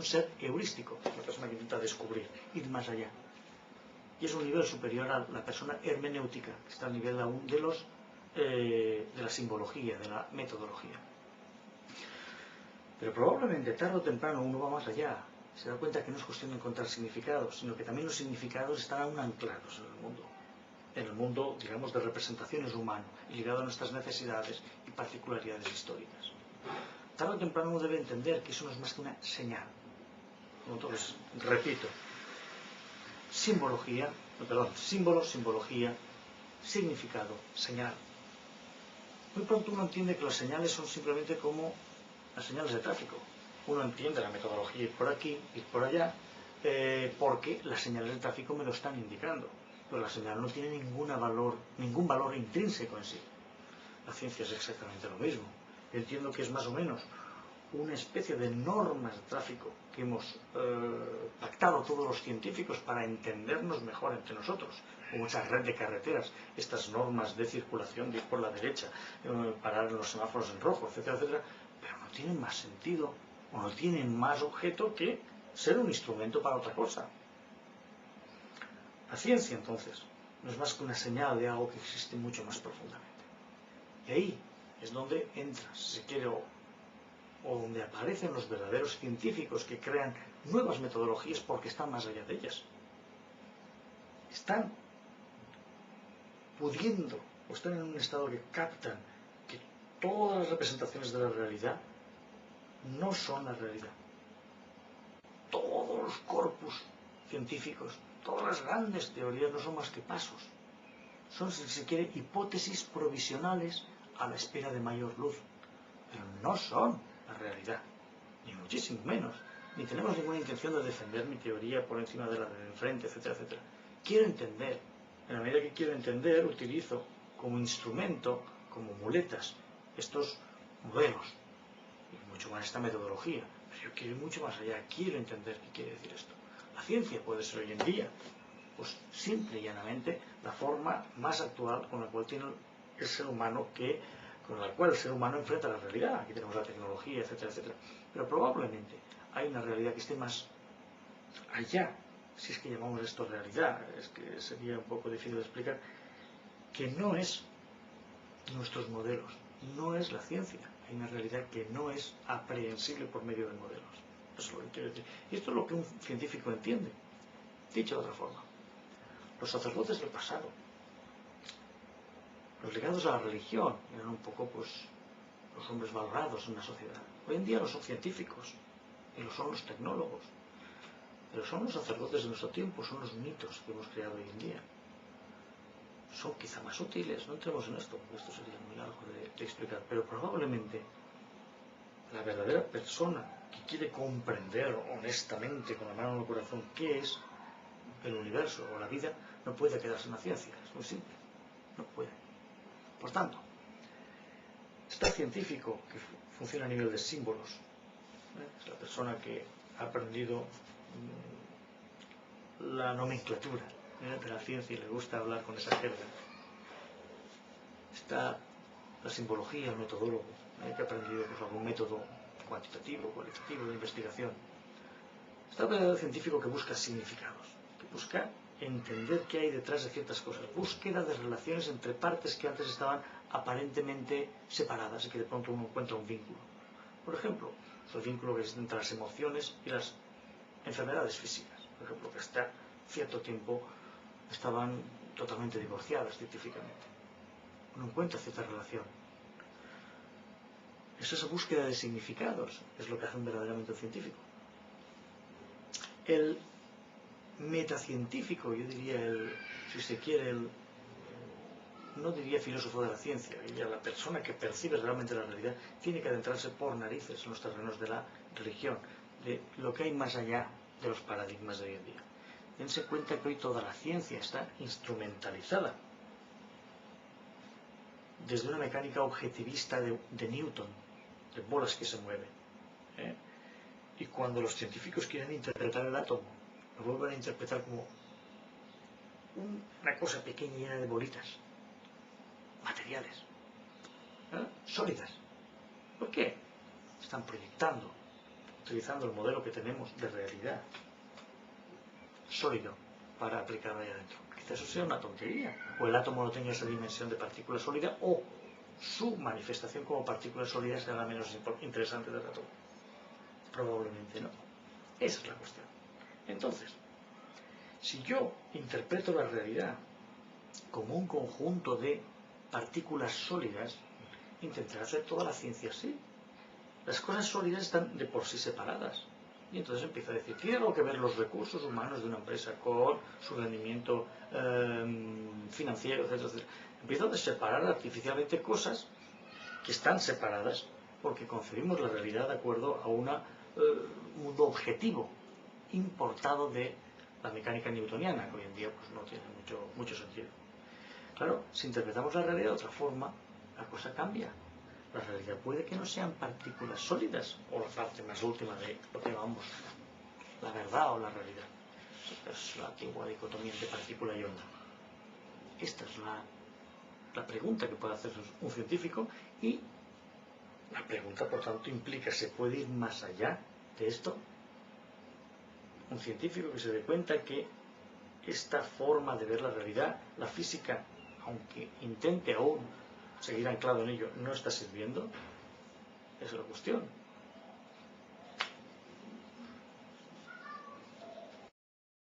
un ser heurístico, la persona que intenta descubrir, ir más allá. Y es un nivel superior a la persona hermenéutica, que está al nivel aún de la simbología, de la metodología. Pero probablemente tarde o temprano uno va más allá. Se da cuenta que no es cuestión de encontrar significados, sino que también los significados están aún anclados en el mundo, digamos, de representaciones humano, y ligado a nuestras necesidades y particularidades históricas. Tarde o temprano uno debe entender que eso no es más que una señal. Entonces, repito, símbolo, simbología, significado, señal. Muy pronto uno entiende que las señales son simplemente como las señales de tráfico. Uno entiende la metodología ir por aquí, ir por allá, porque las señales de tráfico me lo están indicando. Pero la señal no tiene ningún valor intrínseco en sí. La ciencia es exactamente lo mismo. Yo entiendo que es más o menos una especie de normas de tráfico que hemos pactado todos los científicos para entendernos mejor entre nosotros, como esa red de carreteras, estas normas de circulación de ir por la derecha, parar en los semáforos en rojo, etcétera, etcétera, pero no tienen más sentido o no tienen más objeto que ser un instrumento para otra cosa. La ciencia, entonces, no es más que una señal de algo que existe mucho más profundamente. Y ahí es donde entra, si se quiere, o donde aparecen los verdaderos científicos que crean nuevas metodologías porque están más allá de ellas. Están pudiendo, o están en un estado que captan que todas las representaciones de la realidad no son la realidad. Todos los corpus científicos, todas las grandes teorías no son más que pasos. Son, si se quiere, hipótesis provisionales a la espera de mayor luz. Pero no son la realidad, ni muchísimo menos. Ni tenemos ninguna intención de defender mi teoría por encima de la de enfrente, etcétera, etcétera. Quiero entender. En la medida que quiero entender, utilizo como instrumento, como muletas, estos modelos. Y mucho más esta metodología. Pero yo quiero ir mucho más allá. Quiero entender qué quiere decir esto. La ciencia puede ser hoy en día, pues simple y llanamente, la forma más actual con la cual tiene el ser humano con la cual el ser humano enfrenta la realidad. Aquí tenemos la tecnología, etcétera, etcétera. Pero probablemente hay una realidad que esté más allá, si es que llamamos esto realidad, es que sería un poco difícil de explicar, que no es nuestros modelos, no es la ciencia. Hay una realidad que no es aprehensible por medio de modelos. Eso es lo que quiero decir. Y esto es lo que un científico entiende. Dicho de otra forma, los sacerdotes del pasado, los ligados a la religión, eran un poco, pues, los hombres valorados en la sociedad. Hoy en día lo son científicos, y lo son los tecnólogos, pero son los sacerdotes de nuestro tiempo, son los mitos que hemos creado hoy en día. Son quizá más útiles, no entremos en esto sería muy largo de explicar, pero probablemente la verdadera persona que quiere comprender honestamente, con la mano en el corazón, qué es el universo o la vida, no puede quedarse en la ciencia, es muy simple, no puede. Por tanto, está el científico que funciona a nivel de símbolos, es la persona que ha aprendido la nomenclatura de la ciencia y le gusta hablar con esa jerga. Está la simbología, el metodólogo, que ha aprendido pues, algún método cuantitativo, cualitativo de investigación. Está el verdadero científico que busca significados, que busca entender qué hay detrás de ciertas cosas, búsqueda de relaciones entre partes que antes estaban aparentemente separadas y que de pronto uno encuentra un vínculo. Por ejemplo, el vínculo que existe entre las emociones y las enfermedades físicas. Por ejemplo, que hasta cierto tiempo estaban totalmente divorciadas científicamente. Uno encuentra cierta relación. Es esa búsqueda de significados, es lo que hace un verdaderamente científico. El metacientífico, yo diría, si se quiere, no diría filósofo de la ciencia, diría la persona que percibe realmente la realidad, tiene que adentrarse por narices en los terrenos de la religión, de lo que hay más allá de los paradigmas de hoy en día. Dense cuenta que hoy toda la ciencia está instrumentalizada desde una mecánica objetivista de Newton, de bolas que se mueven. Y cuando los científicos quieren interpretar el átomo, lo vuelven a interpretar como una cosa pequeña llena de bolitas, materiales, sólidas. ¿Por qué? Están proyectando utilizando el modelo que tenemos de realidad sólido para aplicar ahí adentro. Quizás eso sea una tontería, o el átomo no tenga esa dimensión de partícula sólida, o su manifestación como partícula sólida será la menos interesante del átomo. Probablemente no. Esa es la cuestión. Entonces, si yo interpreto la realidad como un conjunto de partículas sólidas, intentaré hacer toda la ciencia así. Las cosas sólidas están de por sí separadas. Y entonces empiezo a decir, ¿tiene algo que ver los recursos humanos de una empresa con su rendimiento financiero, etcétera, etcétera? Empiezo a separar artificialmente cosas que están separadas porque concebimos la realidad de acuerdo a un mundo objetivo importado de la mecánica newtoniana, que hoy en día pues, no tiene mucho sentido. Claro, si interpretamos la realidad de otra forma, la cosa cambia. La realidad puede que no sean partículas sólidas, o la parte más última de lo que llamamos la verdad o la realidad. Es la antigua dicotomía entre partícula y onda. Esta es la pregunta que puede hacer un científico, y la pregunta, por tanto, implica, ¿se puede ir más allá de esto? Un científico que se dé cuenta que esta forma de ver la realidad, la física, aunque intente aún seguir anclado en ello, no está sirviendo. Esa es la cuestión.